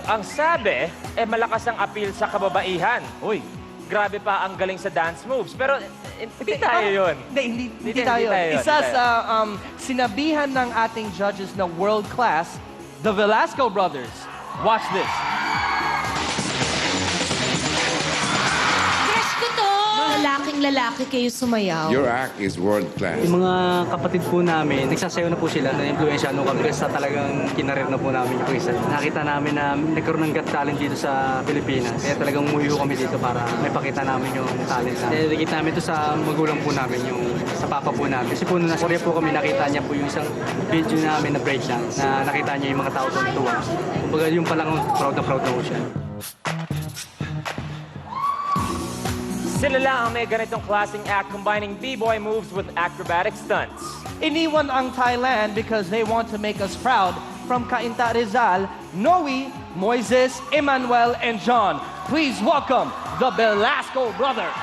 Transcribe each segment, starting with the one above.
ang sabi, malakas ang appeal sa kababaihan. Uy. Grabe pa ang galing sa dance moves. Pero hindi tayo yun. Hindi tayo. Isa sa sinabihan ng ating judges na world class, the Velasco brothers. Watch this. Crush ko to! Lalaking-lalaki kayo sumayaw. Your act is world class. Yung mga kapatid po namin, nagsasayaw na po sila, na-influensya nung kami kasi talagang kinarir na po namin yung isa. Nakita namin na nagkaroon ng Got Talent dito sa Pilipinas. Kaya talagang umuwi kami dito para may pakita namin yung talent namin. Nakikita namin ito sa magulang po namin, yung sa papa po namin. Kasi po nung nasa Korea po kami, nakita niya po yung isang video namin na breakdown, na nakita niya yung mga tao tuwa. Kumbaga yung palang proud na po siya. Sila lang ang may ganitong klaseng act combining b-boy moves with acrobatic stunts. Iniwan ang Thailand because they want to make us proud. From Cainta Rizal, Noe, Moises, Emmanuel, and John. Please welcome the Velasco brothers.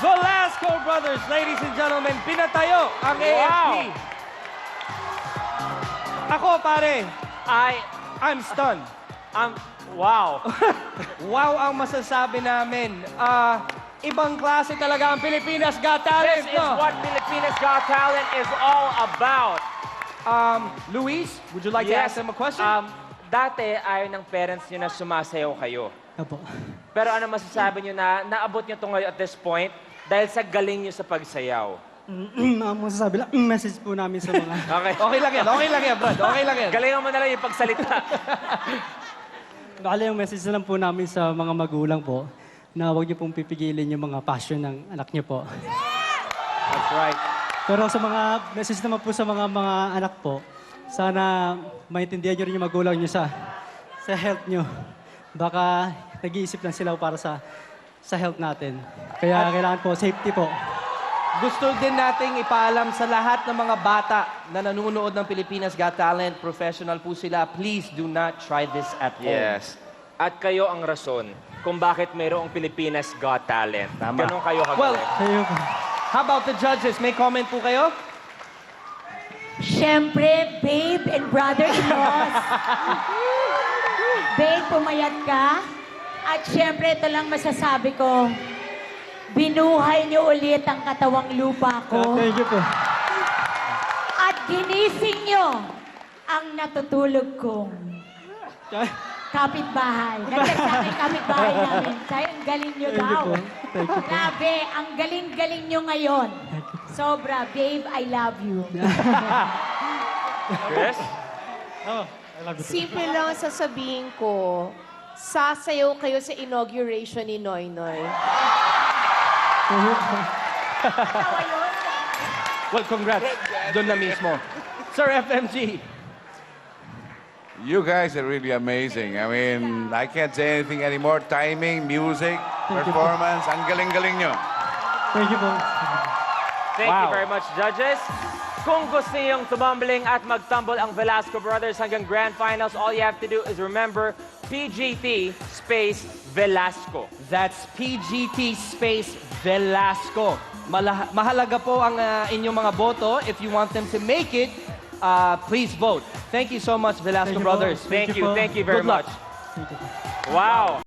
Velasco brothers, ladies and gentlemen, pinatayo ang AFP. Ako, pare, I'm stunned. Wow. Wow ang masasabi namin. Ibang klase talaga ang Pilipinas Got Talent, This is what Pilipinas Got Talent is all about. Luis, would you like to ask them a question? Dati, ayaw ng parents niyo na sumasayaw kayo. Opo. Pero ano masasabi niyo na naabot niyo ito ngayon at this point dahil sa galing niyo sa pagsayaw? Ang masasabi lang, message po namin sa mga... Okay. Okay lang yan, Brad. Okay lang yan. Galingan mo na lang yung pagsalita. Bale, yung message na lang po namin sa mga magulang po na huwag niyo pong pipigilin yung mga passion ng anak niyo po. That's right. Pero sa mga message naman po sa mga anak po, sana maintindihan niyo rin yung magulang niyo sa health niyo. Baka nag-iisip lang sila para sa health natin. Kaya kailangan po, safety po. Gusto din nating ipaalam sa lahat ng mga bata na nanonood ng Pilipinas Got Talent, professional po sila, please do not try this at home. Yes. At kayo ang rason kung bakit mayroong Pilipinas Got Talent. Tama. Ganon kayo kagaling. Well, Kayo po. how about the judges? May comment po kayo? Siyempre, babe and brother-in-laws. Babe, pumayat ka. At siyempre, ito lang masasabi ko. Binuhay niyo ulit ang katawang lupa ko. Thank you po. Ginising nyo ang natutulog kong kapitbahay. Nagtag sa akin kapitbahay namin. Sabi, ang galing nyo daw. Grabe, ang galing-galing nyo ngayon. Sobra, babe, I love you. Chris? Simple lang ang sasabihin ko. Sasayaw kayo sa inauguration ni Noy Noy. Tawa yun. Well, congrats. Doon na mismo. Sir FMG. You guys are really amazing. I mean, I can't say anything anymore. Timing, music, performance, ang galing-galing nyo. Thank Wow. you very much, judges. Kung gusto niyong tumambling at magtumble ang Velasco Brothers hanggang Grand Finals, all you have to do is remember PGT space Velasco. That's PGT space Velasco. Mahalaga po ang inyong mga boto. If you want them to make it, please vote. Thank you so much, Velasco Brothers. Thank you very Good luck. much. Wow.